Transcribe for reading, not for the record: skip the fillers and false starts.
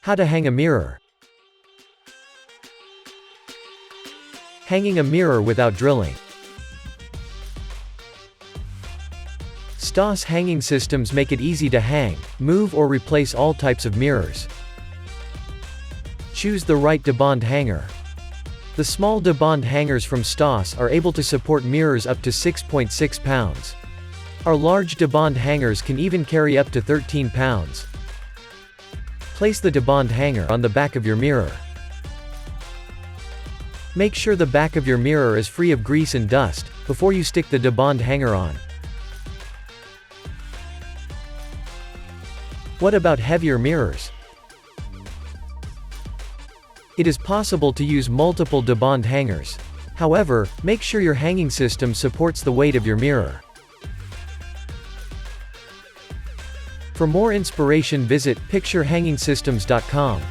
How to hang a mirror. Hanging a mirror without drilling. STAS hanging systems make it easy to hang, move or replace all types of mirrors. Choose the right dibond hanger. The small dibond hangers from STAS are able to support mirrors up to 6.6 pounds. Our large dibond hangers can even carry up to 13 pounds. Place the dibond hanger on the back of your mirror. Make sure the back of your mirror is free of grease and dust before you stick the dibond hanger on. What about heavier mirrors? It is possible to use multiple dibond hangers. However, make sure your hanging system supports the weight of your mirror. For more inspiration, visit picturehangingsystems.com.